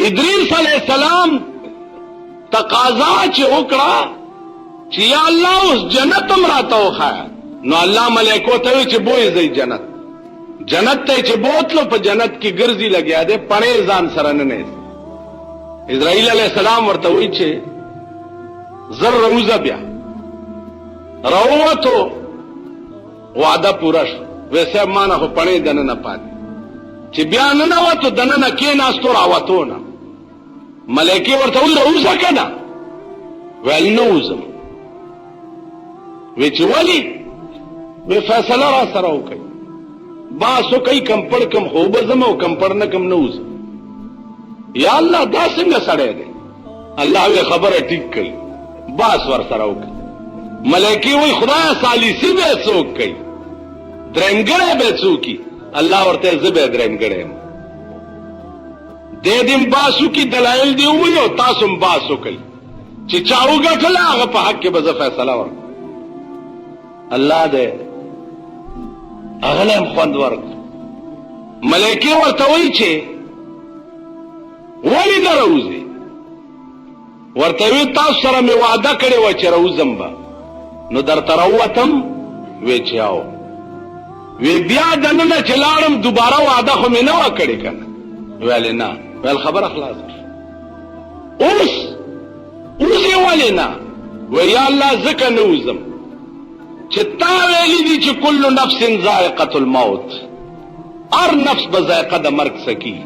ادریس علیہ السلام تقاضا چې وکړه چې یا الله اوس جنت هم راته وښایه، نو الله ملائکو ته وی چې بوی زی جنت ته چې بوتلو په جنت کې ګرځي لګیا دی پړې ځان سره نه. اسرائیل علیہ السلام ورته وی چې زر روزه بیا راووتو وعده پورا شو، ویسے مانا خو پړې دننه پاتې چې بیا نه نوتو دننه کېناستو راوتو نه. ملائکې ورته وی راوځه که نه؟ ویل نه وځم. وی چې ولې؟ وی فیصله را سره وکړئ، باسو کوي کم پړ کم خو به ځم او کم پړ نه کم نه وځم. یا الله دا څنګه سړی دی؟ الله وی خبره ټیک کړي، باس ور سره وکړي. ملائکې وی خدای ثالثي به څوک کوي، درېمګړی به څوکي؟ الله ورته زه به درېمګړی یم. دې دې باسو کی دلایل دی وی او تاسو هم باسو کوي چې چا وګټله هغه په حق کې به زه فیصله ورکړم. الله دې هغه هم خوند ورکړي. ملائکې ورته وی چې ولې نه راوځي؟ ورته وی تاسو سره مې وعده کړې وه چې راوځم به، نو درته راووتم. وی چې آو. وی بیا دننه چې لاړم دوباره وعده خو مې نه وه کړې که نه؟ ویلې نه. ویل خبره خلاصه شوه. اوس یې ولې نه؟ وی یا الله ځکه نه وځم چې تا ویلي دي چې کل نفس ذائقة الموت، هر نفس به ذائقه د مرګ سکی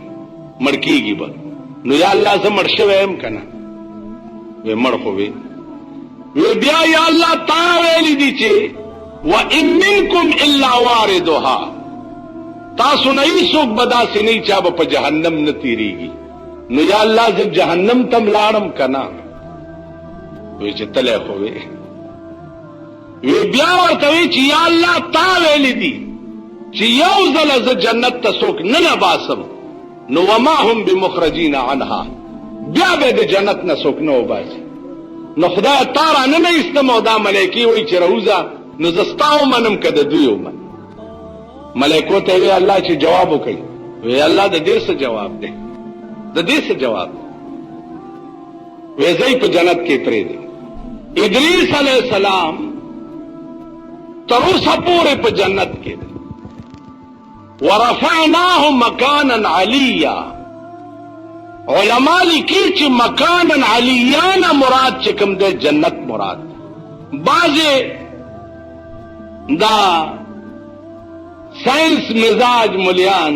مړ کېږي به. نو یا الله زه مړ شوی یم که نه؟ وی مړ خو وی. وی بیا یا الله تا ویلي دي چې وَإِن مِّنكُمْ إِلَّا وَارِدُهَا، تاسو نه هیڅوک به داسې نه وي چا به په جهنم نه تېرېږي. نو یا الله زه جهنم ته م لاړم که نه؟ وی چې تلی خو وی. وی بیا ورته وی چې یا الله تا ویلي دي چې یو ځله زه جنت ته څوک نه نباسم، نو وما هم بمخرجین عنها، بیا به د جنت نه څوک نه وباسي. نو خدای تا را نه ایستم او دا ملایکې وی چې راوځه، نو زه ستا ومنم که د دوی ومنم. ملائکو ته وی الله چې جواب وکړي. وی الله د دې څه جواب دی؟ د دې څه جواب دی؟ وی زه په جنت کې پرېږدي. ادریس علیہ السلام تر اوسه پورې په جنت کې دی. ورفعناه مکانا علیا، علما لیکي چې مکانا علیا نه مراد چې کوم دی جنت مراد. بعضې دا سائنس مزاج ملیان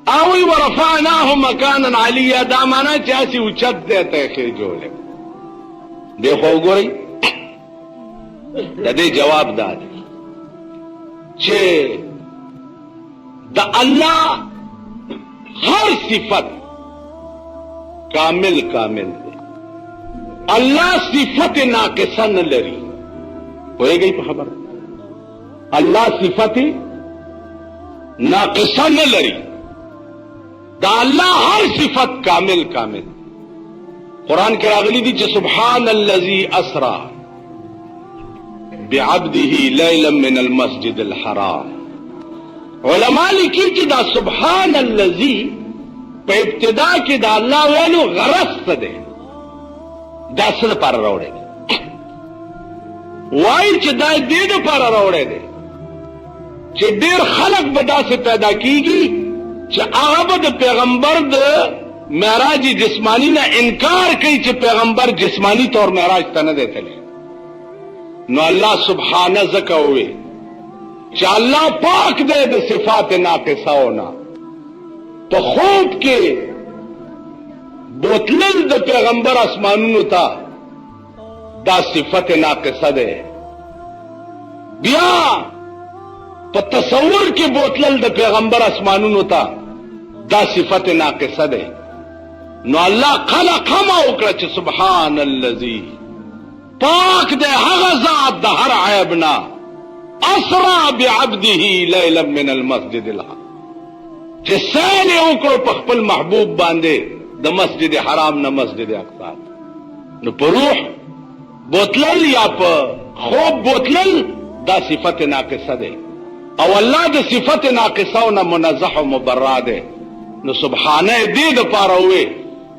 اوی ورفعناه مکانا علیا، دا مانا چې اسی اوچت دی ته خیر جوړه دی. خو وګورئ د دې جواب دا دی چې د الله هر صفت کامل دی. الله صفت ناقصه نه لري. پوهیږئ په خبره؟ الله صفت ناقصه نه لري. دا الله هر صفت کامل. قرآن کې راغلی دي چې سبحان الذي اسرا بعبده لیلا من المسجد الحرام. علماء لیکي چې دا سبحان الذي په ابتدا کې دا الله ویلو غرض څه دی؟ دا څه لپاره راوړی دی؟ وایي چې دا دې دپاره راوړی دی چې ډېر خلق به داسې پیدا کېږي چې هغه به د پیغمبر د معراج جسمانی نه انکار کوي چې پیغمبر جسمانی طور معراج ته نه دی تللی. نو الله سبحانه ځکه ووی چې الله پاک دی د صفات ناقصو نه. په خوب کې بوتلل د پیغمبر اسمانونو ته دا صفت ناقصه ده. بیا په تصور کې بوتلل د پیغمبر اسمانونو ته دا صفت ناقصه ده. نو الله خلق هم وکړه چې سبحان الذي، پاک ده هغه ذات د هر عیب نه، اسرا بعبده لیلا من المسجد الحرام، چې سیر یې وکړو په خپل محبوب باندې د مسجد حرام نه مسجد اقصی. نو په روح بوتلل یا په خوب بوتلل دا صفت ناقصه ده، او الله د صفت ناقصه نه منزه او مبرأ ده. نو سبحانه دې د پاره وې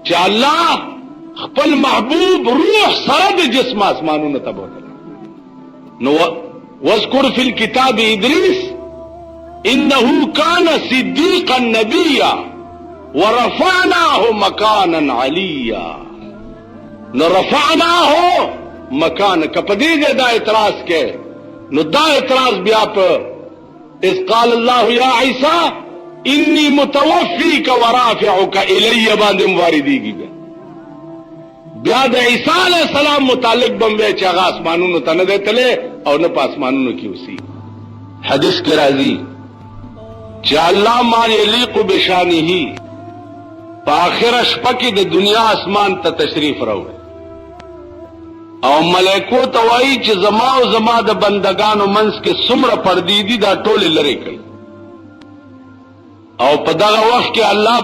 چې الله خپل محبوب روح سره د جسم اسمانونو ته بوتل. نو واذكر في الكتاب ادریس انه كان صديقا نبيا ورفعناه مكانا عليا. نو رفعناه مکان کپدی دے دا اعتراض کے نو دا اعتراض بیا پر اس قال اللہ یا عیسیٰ انی متوفیک ورافعک الی باندې مواردیږي بیا د عیسیٰ علیہ السلام متعلق بمبے چې هغه اسمانونو ته نه دی تللی او نه په اسمانونو کې اوسي. حدیث کې راځي چې الله ما یلیق بشانه په آخره شپه کې د دنیا اسمان ته تشریف راوړي او ملائکو ته وایي چې زما او زما د بندگانو منځ کې څومره پردې دي دا ټولې لرې کړي. او په دغه وخت کې الله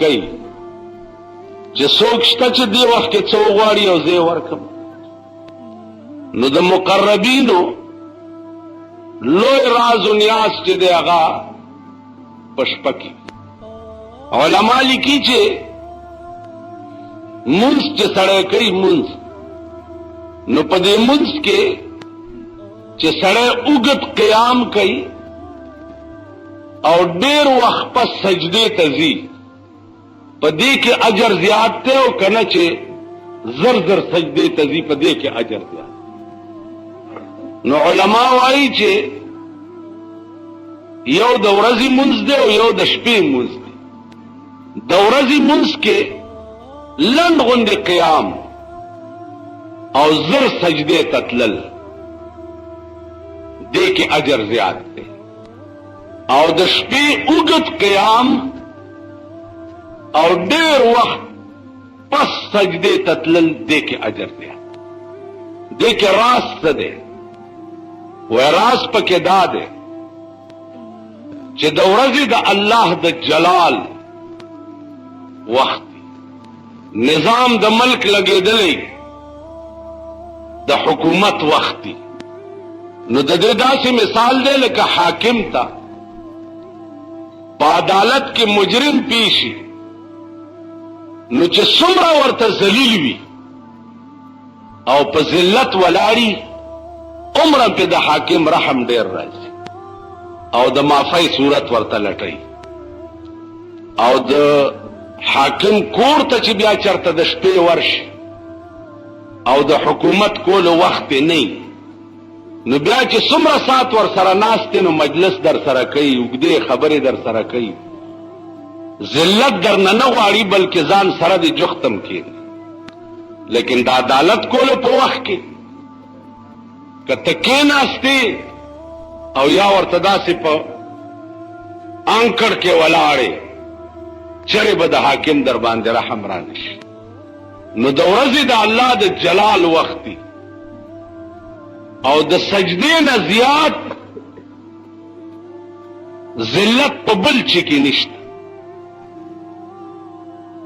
کوي چې څوک شته چې دې وخت کې څو غواړي او زه ورکم. نو د مقربینو لوی راز و نیاز چې دی هغه په شپه کې علما لیکي چې منځ چې سړی کوي منځ نو په دې منځ کې چې سړی اوږد قیام کوي او ډېر وخت په سجدې ته ځي په دې کې اجر زیات دی او که نه چې زر زر سجدې ته ځي په دې کې اجر زیات. نو علما وایي چې you the ورځې منځ the O you the شپې منځ دی. د ورځې منځ کې لنډ غوندې قیام او زر سجدے تتلل دے کے اجر زیاد دے او د شپې اوږد قیام او ډېر وخت پس سجدے تتلل دے کے اجر زیاد دے کے راز څه دی وی راز پکې دا دی چې د ورځې د الله د جلال وخت نظام د ملک لګېدلی د حکومت وخت دی. نو د دې داسې مثال دی لکه حاکم ته په عدالت کې مجرم پیشي نو چې څومره ورته ذلیل وي او په ذلت ولاړي عمره پې د حاکم رحم ډېر راځي او د معافۍ صورت ورته لټوي. او د حاکم کور ته چې بیا چرته د شپې ورشي او د حکومت کولو وخت نه نو بیا چې څومره ساعت ور سره ناست نو مجلس در سره کوي اوږدې خبرې در سره کوي ذلت در نه غواړي بلکې ځان سره د جختم کېږي. لیکن د عدالت کولو په وخت کې که ته کېناستې او یا ورته داسې په انکړ کې ولاړې چرې به د حاکم در باندې رحم را نشي. نو د ورځې د الله د جلال وخت دی او د سجدې نه زیات ذلت په بل چې کې نشته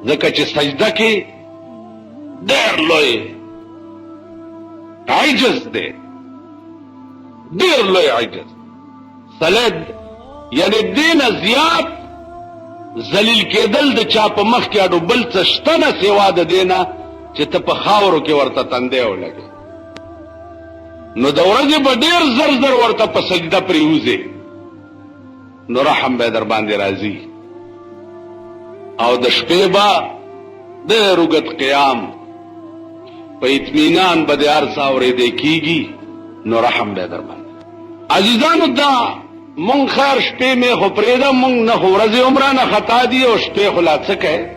ځکه چې سجده کې ډېر لوی عجز دی ډېر لوی عجز سلد یعنی دې نه زیات ذلیل کېدل د چا په مخ کې اډو بل څه شته نه سوا د دې نه چې ته په خاورو کې ورته تندی ولګې. نو د ورځې به ډېر زر زر ورته په سجده پرېوځې نو رحم به در باندې راځي او د شپې به ډېر اوږد قیام په اطمینان به د هر څه اورېدی کېږي نو رحم به در باندې. عزیزانو دا مونږ خیر شپې مې خو پرېږده مونږ نه خو ورځې عمره نه خطا دي او شپې خو لا څه کوې